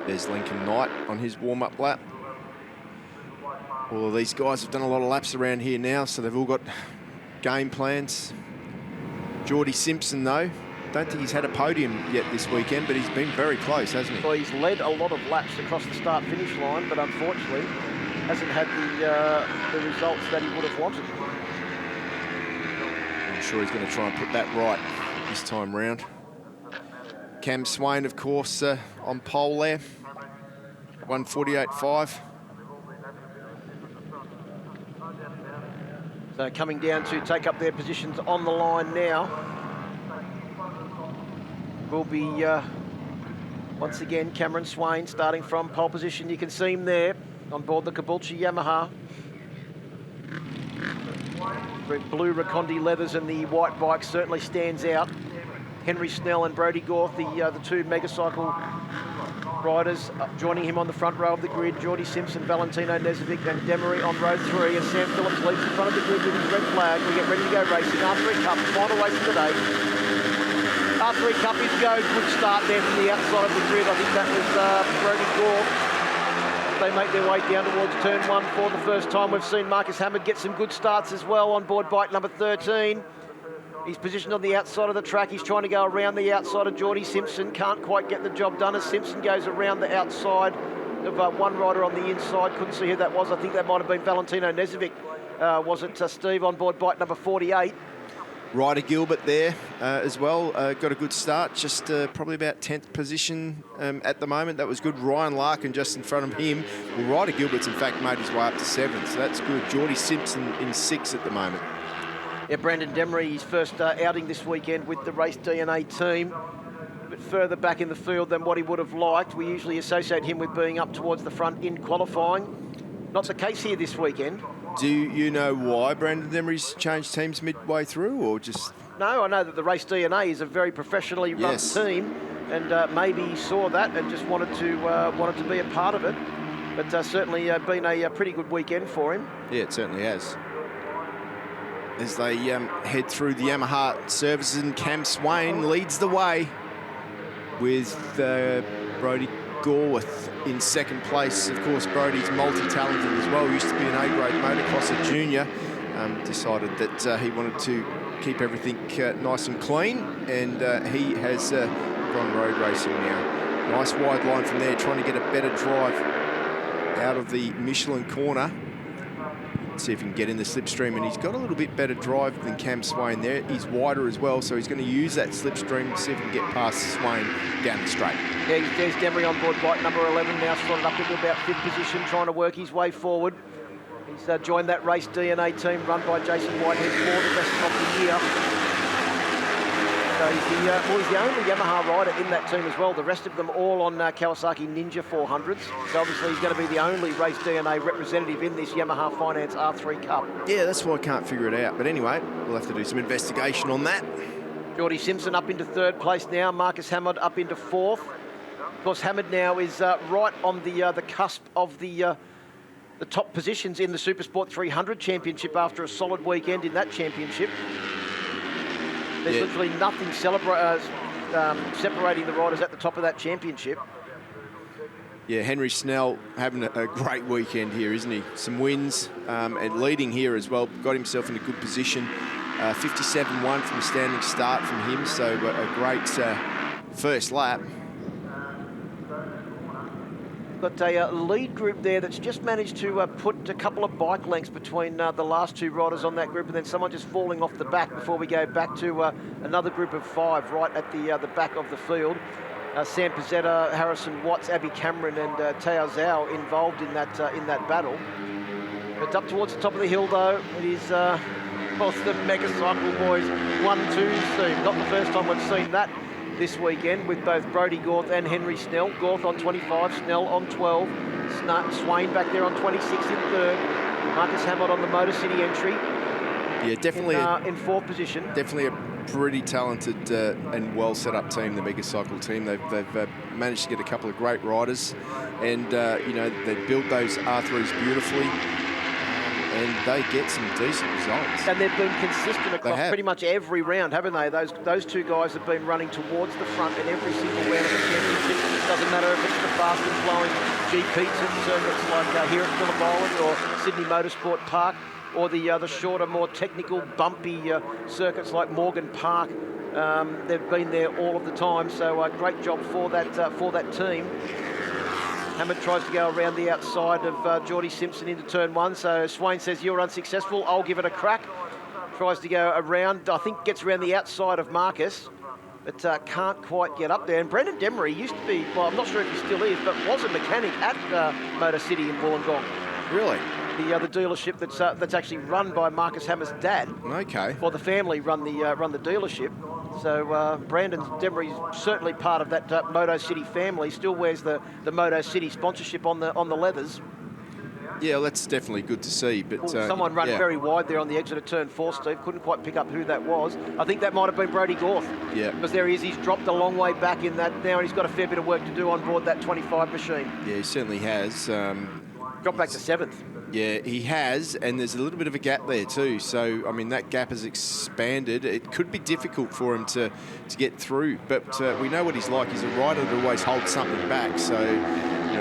B: There's Lincoln Knight on his warm-up lap. All of these guys have done a lot of laps around here now, so they've all got game plans. Geordie Simpson, though, don't think he's had a podium yet this weekend, but he's been very close, hasn't he?
C: Well, he's led a lot of laps across the start-finish line, but unfortunately hasn't had the results that he would have wanted.
B: I'm sure he's going to try and put that right this time round. Cam Swain, of course, on pole there, 148.5.
C: So coming down to take up their positions on the line now will be, once again, Cameron Swain starting from pole position. You can see him there on board the Caboolture Yamaha. The blue Racondi leathers and the white bike certainly stands out. Henry Snell and Brodie Gorth, the two Megacycle riders, joining him on the front row of the grid. Geordie Simpson, Valentino Nezovic and Demery on row 3, and Sam Phillips leads in front of the grid with his red flag. We get ready to go racing. R3 Cup, final race of the day. R3 Cup is go. Good start there from the outside of the grid. I think that was Brodie Gorth. They make their way down towards turn 1 for the first time. We've seen Marcus Hammond get some good starts as well on board bike number 13. He's positioned on the outside of the track. He's trying to go around the outside of Geordie Simpson. Can't quite get the job done as Simpson goes around the outside of one rider on the inside. Couldn't see who that was. I think that might have been Valentino Nezovic. Was it Steve on board bike number 48?
B: Ryder Gilbert there as well. Got a good start, just probably about 10th position at the moment. That was good. Ryan Larkin just in front of him. Well, Ryder Gilbert's in fact made his way up to 7th, so that's good. Geordie Simpson in 6th at the moment.
C: Yeah, Brandon Demery, his first outing this weekend with the Race DNA team. A bit further back in the field than what he would have liked. We usually associate him with being up towards the front in qualifying. Not the case here this weekend.
B: Do you know why Brandon Demery's changed teams midway through, or just...?
C: No, I know that the Race DNA is a very professionally run team, and maybe he saw that and just wanted to be a part of it. But certainly been a pretty good weekend for him.
B: Yeah, it certainly has. As they head through the Yamaha services, and Cam Swain leads the way with Brodie Gorworth in 2nd place. Of course, Brodie's multi-talented as well. Used to be an A-grade motocrosser junior. Decided that he wanted to keep everything nice and clean, and he has gone road racing now. Nice wide line from there, trying to get a better drive out of the Michelin corner. See if he can get in the slipstream, and he's got a little bit better drive than Cam Swain there. He's wider as well, so he's going to use that slipstream to see if he can get past Swain down the straight. Yeah,
C: there's Demery on board bike number 11 now, slotted up into about 5th position, trying to work his way forward. He's joined that Race DNA team run by Jason Whitehead for the rest of the year. So he's the only Yamaha rider in that team as well. The rest of them all on Kawasaki Ninja 400s. So obviously he's going to be the only Race DNA representative in this Yamaha Finance R3 Cup.
B: Yeah, that's why I can't figure it out. But anyway, we'll have to do some investigation on that.
C: Geordie Simpson up into 3rd place now. Marcus Hammond up into 4th. Of course, Hammond now is right on the cusp of the top positions in the Supersport 300 Championship after a solid weekend in that championship. There's literally nothing separating the riders at the top of that championship.
B: Yeah, Henry Snell having a great weekend here, isn't he? Some wins and leading here as well. Got himself in a good position. 57-1 from a standing start from him, so a great first lap.
C: Got a lead group there that's just managed to put a couple of bike lengths between the last 2 riders on that group, and then someone just falling off the back before we go back to another group of 5 right at the back of the field. Sam Pizzetta, Harrison Watts, Abby Cameron, and Tao Zhao involved in that battle. But up towards the top of the hill, though, it is the Mega Cycle Boys 1-2 team. Not the first time we've seen that this weekend, with both Brodie Gorth and Henry Snell. Gorth on 25, Snell on 12. Swain back there on 26 in 3rd. Marcus Hammond on the Motor City entry.
B: Yeah, definitely
C: in 4th position.
B: Definitely a pretty talented and well set up team, the Mega Cycle team. They've managed to get a couple of great riders, and they built those R3s beautifully. And they get some decent results.
C: And they've been consistent across pretty much every round, haven't they? Those 2 guys have been running towards the front in every single round of the championship. It doesn't matter if it's the fast and flowing GP circuits like here at Phillip Island or Sydney Motorsport Park, or the shorter, more technical, bumpy circuits like Morgan Park. They've been there all of the time, so a great job for that team. Hammond tries to go around the outside of Geordie Simpson into turn 1. So Swain says, you're unsuccessful, I'll give it a crack. Tries to go around, I think gets around the outside of Marcus, but can't quite get up there. And Brendan Demery used to be, well, I'm not sure if he still is, but was a mechanic at Motor City in Wollongong.
B: Really?
C: The dealership that's actually run by Marcus Hammer's dad.
B: Okay.
C: Well, the family run the dealership. So Brandon Demery's certainly part of that Moto City family. Still wears the Moto City sponsorship on the leathers.
B: Yeah, well, that's definitely good to see. But
C: someone ran very wide there on the exit of turn 4, Steve. Couldn't quite pick up who that was. I think that might have been Brodie Gorth.
B: Yeah.
C: Because there he is. He's dropped a long way back in that now, and he's got a fair bit of work to do on board that 25 machine.
B: Yeah, he certainly has.
C: Dropped back to 7th.
B: Yeah, he has, and there's a little bit of a gap there too. So, I mean, that gap has expanded. It could be difficult for him to get through, but we know what he's like. He's a rider that always holds something back, so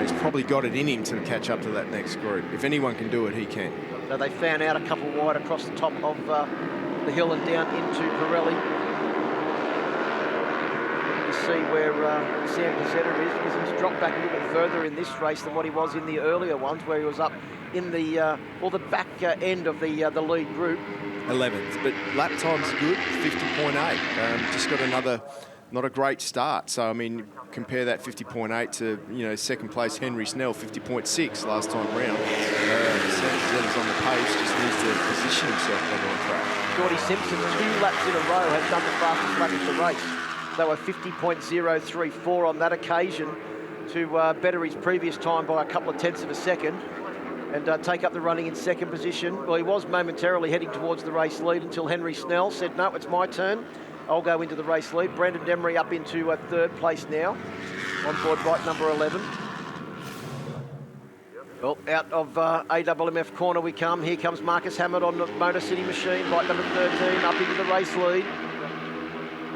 B: he's probably got it in him to catch up to that next group. If anyone can do it, he can.
C: So they fan out a couple wide across the top of the hill and down into Pirelli. see where Sam Pizzetta is, because he's dropped back a little bit further in this race than what he was in the earlier ones, where he was up in the back end of the lead group.
B: 11th, but lap time's good, 50.8. Just got another, not a great start. So, I mean, compare that 50.8 to, you know, second place Henry Snell, 50.6 last time round. Sam Pizzetta's on the pace, just needs to position himself better on track.
C: Geordie Simpson, 2 laps in a row, has done the fastest lap of the race. They were 50.034 on that occasion to better his previous time by a couple of tenths of a second and take up the running in second position. Well, he was momentarily heading towards the race lead until Henry Snell said, no, it's my turn. I'll go into the race lead. Brendan Demery up into third place now on board bike number 11. Well, out of AWMF corner we come. Here comes Marcus Hammond on the Motor City machine, bike number 13, up into the race lead.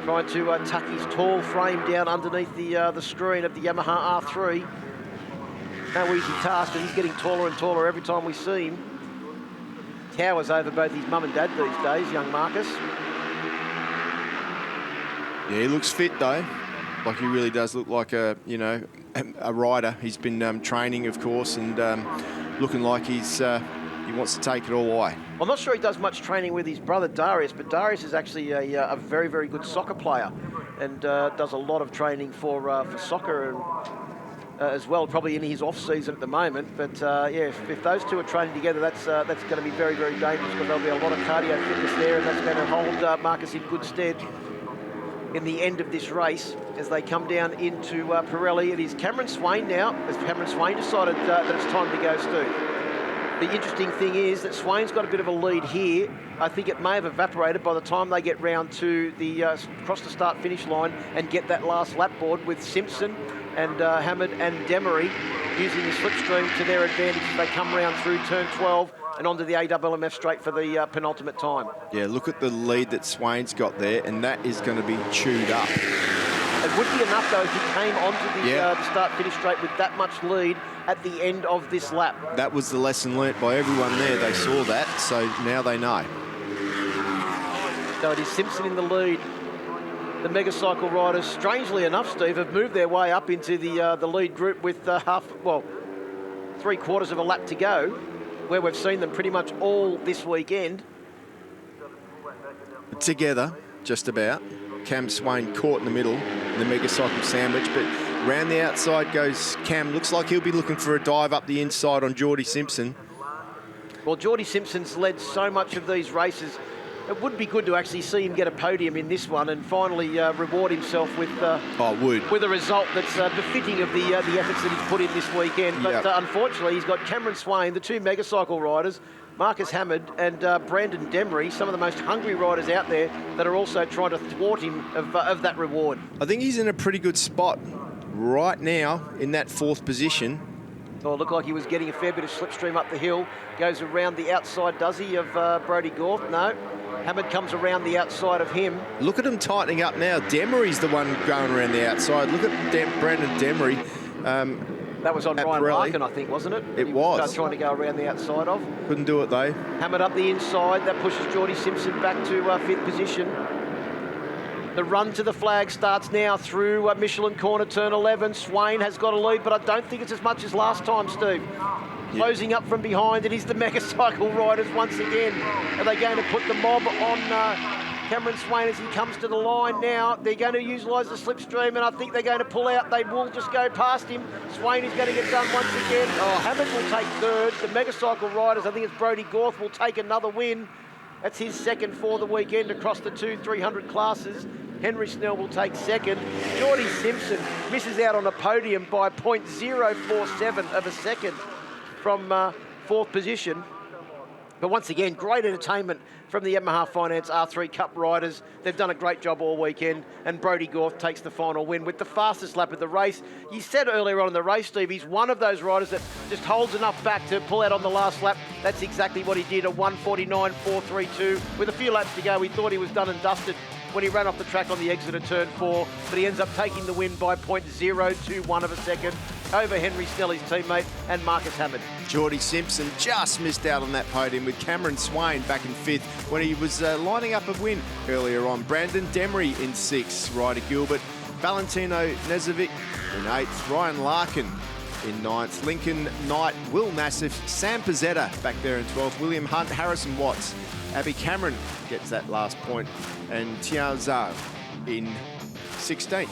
C: Trying to tuck his tall frame down underneath the screen of the Yamaha R3. No easy task, and he's getting taller and taller every time we see him. Towers over both his mum and dad these days, young Marcus.
B: Yeah, he looks fit though. Like he really does look like a rider. He's been training, of course, and looking like he wants to take it all away.
C: I'm not sure he does much training with his brother Darius, but Darius is actually a very, very good soccer player and does a lot of training for soccer and, as well, probably in his off-season at the moment. But yeah, if those two are training together, that's going to be very, very dangerous, because there'll be a lot of cardio fitness there, and that's going to hold Marcus in good stead in the end of this race as they come down into Pirelli. It is Cameron Swain now, as Cameron Swain decided that it's time to go, Stu. The interesting thing is that Swain's got a bit of a lead here. I think it may have evaporated by the time they get round to the across the start-finish line and get that last lap board, with Simpson and Hammond and Demery using the slipstream to their advantage as they come round through turn 12 and onto the AWMF straight for the penultimate time.
B: Yeah, look at the lead that Swain's got there, and that is going to be chewed up.
C: It would be enough, though, if he came onto the start-finish straight with that much lead at the end of this lap.
B: That was the lesson learnt by everyone there. They saw that, so now they know.
C: So it is Simpson in the lead. The Megacycle riders, strangely enough, Steve, have moved their way up into the lead group with 3/4 of a lap to go, where we've seen them pretty much all this weekend.
B: Together, just about. Cam Swain caught in the middle, the Megacycle sandwich, but round the outside goes Cam. Looks like he'll be looking for a dive up the inside on Geordie Simpson.
C: Well, Geordie Simpson's led so much of these races. It would be good to actually see him get a podium in this one and finally reward himself with with a result that's befitting of the efforts that he's put in this weekend. But unfortunately, he's got Cameron Swain, the 2 Megacycle riders, Marcus Hammond and Brandon Demery, some of the most hungry riders out there, that are also trying to thwart him of that reward.
B: I think he's in a pretty good spot right now in that 4th position.
C: Oh, it looked like he was getting a fair bit of slipstream up the hill. Goes around the outside, does he, of Brodie Gorth? No. Hammond comes around the outside of him.
B: Look at him tightening up now. Demery's the one going around the outside. Look at Brandon Demery.
C: That was on Ryan Larkin, I think, wasn't it?
B: It was.
C: Trying to go around the outside of.
B: Couldn't do it, though.
C: Hammond up the inside. That pushes Geordie Simpson back to 5th position. The run to the flag starts now through Michelin corner, turn 11. Swain has got a lead, but I don't think it's as much as last time, Steve. Closing up from behind, it is the Megacycle riders once again. Are they going to put the mob on Cameron Swain as he comes to the line now? They're going to utilise the slipstream, and I think they're going to pull out. They will just go past him. Swain is going to get done once again. Oh, Hammond will take 3rd. The Megacycle riders, I think it's Brodie Gorth, will take another win. That's his 2nd for the weekend across the 2 300 classes. Henry Snell will take 2nd. Geordie Simpson misses out on a podium by 0.047 of a second from 4th position. But once again, great entertainment from the Yamaha Finance R3 Cup riders. They've done a great job all weekend, and Brodie Gorth takes the final win with the fastest lap of the race. You said earlier on in the race, Steve, he's one of those riders that just holds enough back to pull out on the last lap. That's exactly what he did, a 1:49.432. With a few laps to go, we thought he was done and dusted when he ran off the track on the exit of turn 4, but he ends up taking the win by 0.021 of a second over Henry Snell, his teammate, and Marcus Hammond.
B: Geordie Simpson just missed out on that podium with Cameron Swain back in 5th when he was lining up a win earlier on. Brandon Demery in 6th. Ryder Gilbert Valentino Nezovic in 8th. Ryan Larkin in 9th. Lincoln Knight, Will Nassif, Sam Pizzetta back there in 12th. William Hunt, Harrison Watts. Abby Cameron gets that last point. And Tian Zhao in 16th.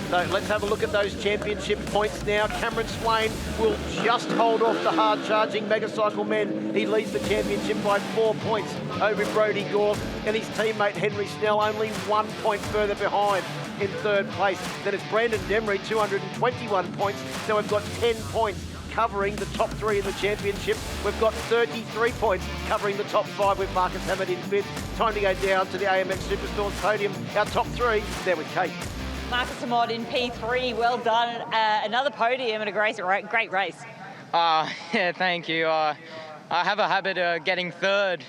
C: So let's have a look at those championship points now. Cameron Swain will just hold off the hard-charging Megacycle men. He leads the championship by 4 points over Brodie Gorth, and his teammate Henry Snell only 1 point further behind in 3rd place. Then it's Brandon Demery, 221 points. So we've got 10 points covering the top 3 in the championship. We've got 33 points covering the top 5 with Marcus Hammond in 5th. Time to go down to the AMX Superstores podium. Our top 3, there with Kate.
A: Marcus Amod in P3, well done. Another podium and a great race.
K: Yeah, thank you. I have a habit of getting 3rd,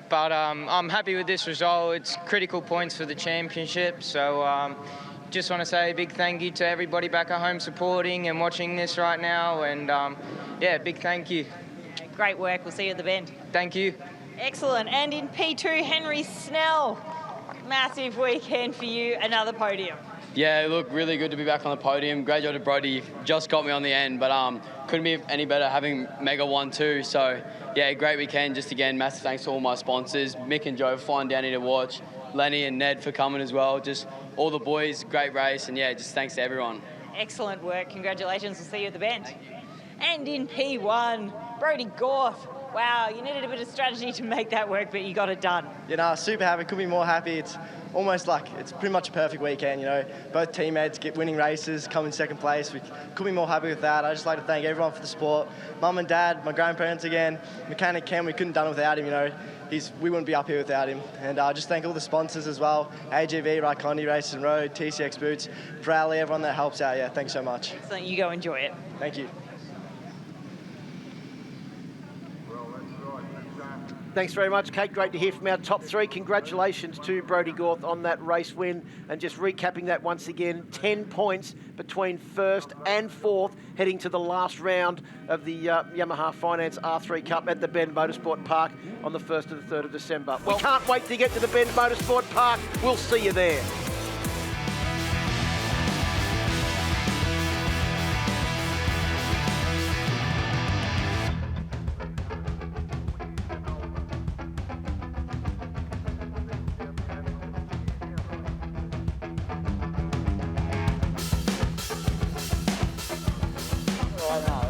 K: but I'm happy with this result. It's critical points for the championship, so just want to say a big thank you to everybody back at home supporting and watching this right now, and yeah, big thank you.
A: Great work. We'll see you at the bend.
K: Thank you.
A: Excellent. And in P2, Henry Snell. Massive weekend for you, another podium.
L: Yeah, look, really good to be back on the podium. Great job to Brodie, just got me on the end, but couldn't be any better having Mega 1-2. So yeah, great weekend. Just again, massive thanks to all my sponsors, Mick and Joe for flying down here to watch, Lenny and Ned for coming as well, just all the boys, great race, and yeah, just thanks to everyone.
A: Excellent work, congratulations, we'll see you at the bend. And in P1, Brodie Gorth. Wow, you needed a bit of strategy to make that work, but you got it done.
D: You know, super happy, couldn't be more happy. It's almost like, it's pretty much a perfect weekend, you know. Both teammates get winning races, come in 2nd place. We couldn't be more happy with that. I just like to thank everyone for the support. Mum and Dad, my grandparents again, Mechanic Ken, we couldn't have done it without him, you know. We wouldn't be up here without him. And just thank all the sponsors as well, AGV, Raikkonen Races and Road, TCX Boots, Prowley, everyone that helps out. Yeah, thanks so much.
A: Excellent, you go enjoy it.
D: Thank you.
C: Thanks very much, Kate. Great to hear from our top 3. Congratulations to Brodie Gorth on that race win. And just recapping that once again, 10 points between 1st and 4th, heading to the last round of the Yamaha Finance R3 Cup at the Bend Motorsport Park on the 1st to the 3rd of December. We can't wait to get to the Bend Motorsport Park. We'll see you there.
M: Right now.